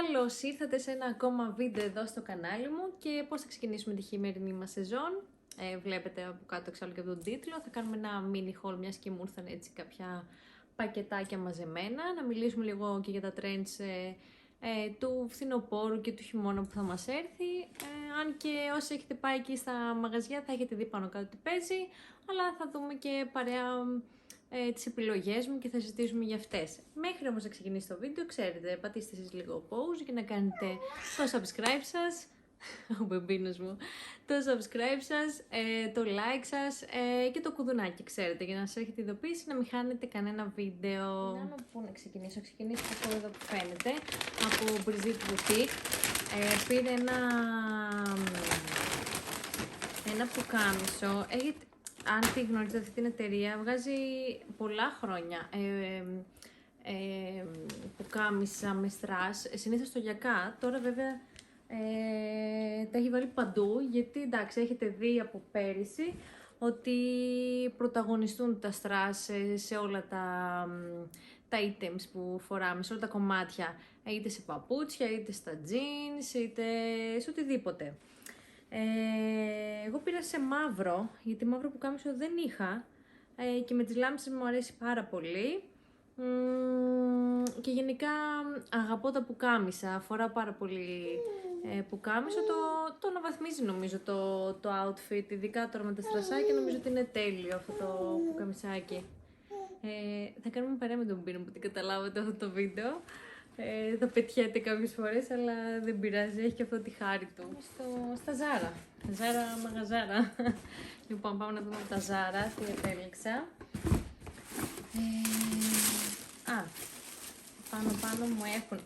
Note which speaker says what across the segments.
Speaker 1: Καλώς ήρθατε σε ένα ακόμα βίντεο εδώ στο κανάλι μου και πώς θα ξεκινήσουμε τη χειμερινή μας σεζόν. Βλέπετε από κάτω εξάλλου και από τον τίτλο. Θα κάνουμε ένα mini haul, μιας και μου ήρθαν έτσι κάποια πακετάκια μαζεμένα. Να μιλήσουμε λίγο και για τα trends του φθινοπόρου και του χειμώνα που θα μας έρθει. Αν και όσοι έχετε πάει εκεί στα μαγαζιά θα έχετε δει πάνω κάτω τι παίζει, αλλά θα δούμε και παρέα τις επιλογές μου και θα συζητήσουμε για αυτές. Μέχρι όμως να ξεκινήσει το βίντεο, ξέρετε, πατήστε εσείς λίγο pause και να κάνετε το subscribe σας, ο μπεμπίνος μου, το subscribe σας, το like σας και το κουδουνάκι, ξέρετε, για να σας έχετε ειδοποίηση, να μην χάνετε κανένα βίντεο. Να πού να ξεκινήσω, ξεκινήσω από εδώ που φαίνεται, από Brigitte Boutique. Πήρε ένα πουκάμισο. Αν τη γνωρίζετε αυτή την εταιρεία, βγάζει πολλά χρόνια πουκάμισα με στρας, συνήθως στο γιακά. Τώρα βέβαια τα έχει βάλει παντού, γιατί εντάξει έχετε δει από πέρυσι ότι πρωταγωνιστούν τα στρας σε όλα τα items που φοράμε, σε όλα τα κομμάτια, είτε σε παπούτσια, είτε στα jeans, είτε σε οτιδήποτε. Εγώ πήρα σε μαύρο, γιατί μαύρο πουκάμισο δεν είχα και με τις λάμψες μου αρέσει πάρα πολύ και γενικά αγαπώ τα πουκάμισα, φοράω πάρα πολύ πουκάμισο, το αναβαθμίζει νομίζω το outfit, ειδικά τώρα με τα στρασάκια, νομίζω ότι είναι τέλειο αυτό το πουκαμισάκι. Θα κάνουμε παρέα με τον Πίνο που την καταλάβατε αυτό το βίντεο. Θα πετιέται κάποιες φορές, αλλά δεν πειράζει, έχει και αυτό τη χάρη του. Στα Ζάρα, μαγαζάρα. Λοιπόν, πάμε να δούμε τα Ζάρα, τι επέλεξα. Πάνω μου έχουν.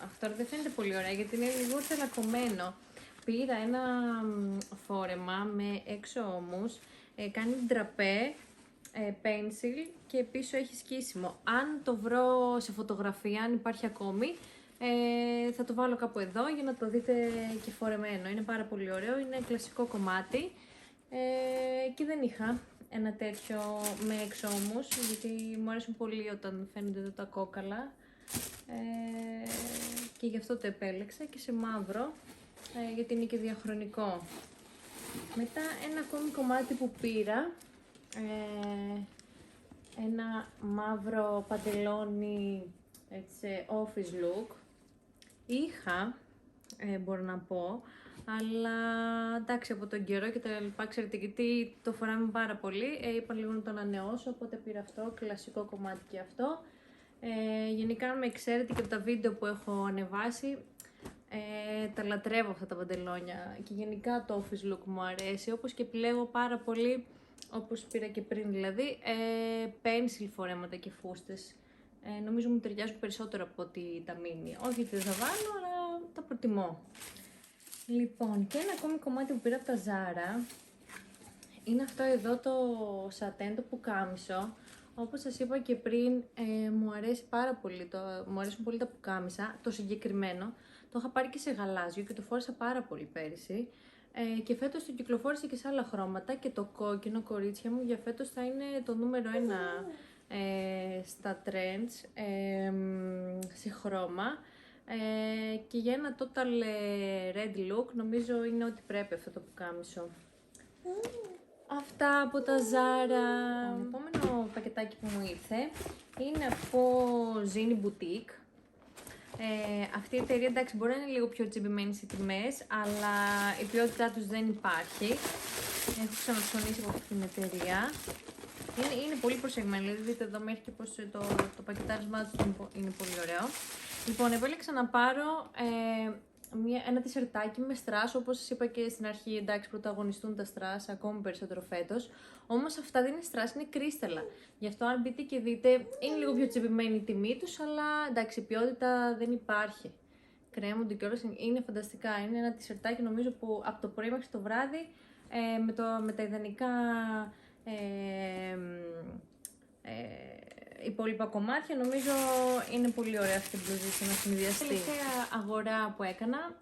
Speaker 1: Αυτό δεν φαίνεται πολύ ωραία, γιατί είναι λίγο θελακωμένο. Πήρα ένα φόρεμα με έξω ώμους, κάνει ντραπέ, pencil και πίσω έχει σκίσιμο. Αν το βρω σε φωτογραφία, αν υπάρχει ακόμη, θα το βάλω κάπου εδώ για να το δείτε και φορεμένο. Είναι πάρα πολύ ωραίο, είναι κλασικό κομμάτι και δεν είχα ένα τέτοιο με εξώμους, γιατί μου αρέσουν πολύ όταν φαίνονται εδώ τα κόκαλα και γι' αυτό το επέλεξα και σε μαύρο, γιατί είναι και διαχρονικό. Μετά ένα ακόμη κομμάτι που πήρα, ένα μαύρο παντελόνι, έτσι, office look. Είχα, μπορώ να πω, αλλά εντάξει από τον καιρό και τα λοιπά, ξέρετε, γιατί το φοράμε πάρα πολύ, είπα λίγο να το ανανεώσω, οπότε πήρα αυτό, κλασικό κομμάτι και αυτό. Γενικά με ξέρετε και από τα βίντεο που έχω ανεβάσει, τα λατρεύω αυτά τα παντελόνια και γενικά το office look μου αρέσει, όπως και επιλέγω πάρα πολύ, όπως πήρα και πριν δηλαδή, pencil φορέματα και φούστες. Νομίζω μου ταιριάζουν περισσότερο από ότι τα mini. Όχι ότι δεν θα βάλω, αλλά τα προτιμώ. Λοιπόν, και ένα ακόμη κομμάτι που πήρα από τα Zara είναι αυτό εδώ το σατέν, το πουκάμισο. Όπως σας είπα και πριν, μου αρέσει πάρα πολύ, μου αρέσουν πολύ τα πουκάμισα. Το συγκεκριμένο το είχα πάρει και σε γαλάζιο και το φόρεσα πάρα πολύ πέρυσι. Και φέτος το κυκλοφόρησε και σε άλλα χρώματα και το κόκκινο, κορίτσια μου, για φέτος θα είναι το νούμερο 1 στα trends σε χρώμα, και για ένα total red look νομίζω είναι ότι πρέπει αυτό το πουκάμισο. Αυτά από τα Zara. Το επόμενο πακετάκι που μου ήρθε είναι από Zini Boutique. Αυτή η εταιρεία, εντάξει, μπορεί να είναι λίγο πιο τσιμπημένη σε τιμές, αλλά η ποιότητά τους δεν υπάρχει. Έχω ξαναψωνίσει από αυτή την εταιρεία. Είναι πολύ προσεγμένη, δηλαδή δείτε εδώ μέχρι και πως το πακετάρισμά τους είναι πολύ ωραίο. Λοιπόν, επέλεξα να πάρω ένα τισερτάκι με στρας, όπως σας είπα και στην αρχή, εντάξει, πρωταγωνιστούν τα στρας ακόμη περισσότερο φέτος. Όμως αυτά δεν είναι στρας, είναι κρίσταλα. Γι' αυτό αν μπείτε και δείτε, είναι λίγο πιο τσιμπημένη η τιμή τους, αλλά εντάξει, η ποιότητα δεν υπάρχει. Κρέμονται και όλες, είναι φανταστικά. Είναι ένα τισερτάκι νομίζω που από το πρωί μέχρι το βράδυ, με τα ιδανικά υπόλοιπα κομμάτια, νομίζω είναι πολύ ωραία αυτή η μπλουζίση να συνδυαστεί. Η τελευταία αγορά που έκανα,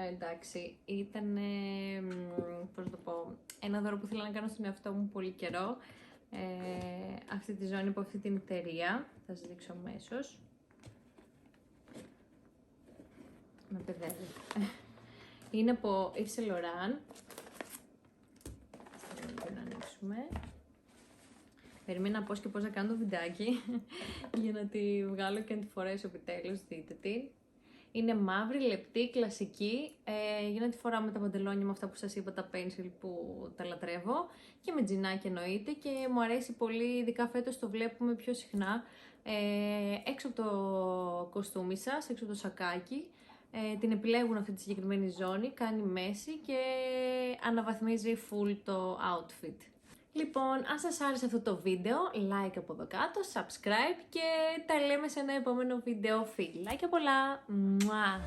Speaker 1: εντάξει, ήταν, πώς να το πω, ένα δώρο που ήθελα να κάνω στον εαυτό μου πολύ καιρό. Αυτή τη ζώνη από αυτή την εταιρεία, θα σας δείξω αμέσως. παιδεύει. Είναι από Yves Saint Laurent. Να ανοίξουμε. Περιμένω να πω και πώς να κάνω το βιντεάκι για να τη βγάλω και να τη φορέσω επιτέλους, δείτε την. Είναι μαύρη, λεπτή, κλασική, για να τη φοράω με τα παντελόνια με αυτά που σας είπα, τα pencil που τα λατρεύω και με τζινάκι εννοείται και μου αρέσει πολύ, ειδικά φέτος το βλέπουμε πιο συχνά έξω από το κοστούμι σας, έξω από το σακάκι. Την επιλέγουν αυτή τη συγκεκριμένη ζώνη, κάνει μέση και αναβαθμίζει full το outfit. Λοιπόν, αν σας άρεσε αυτό το βίντεο, like από εδώ κάτω, subscribe και τα λέμε σε ένα επόμενο βίντεο. Φιλάκια πολλά! Μουά!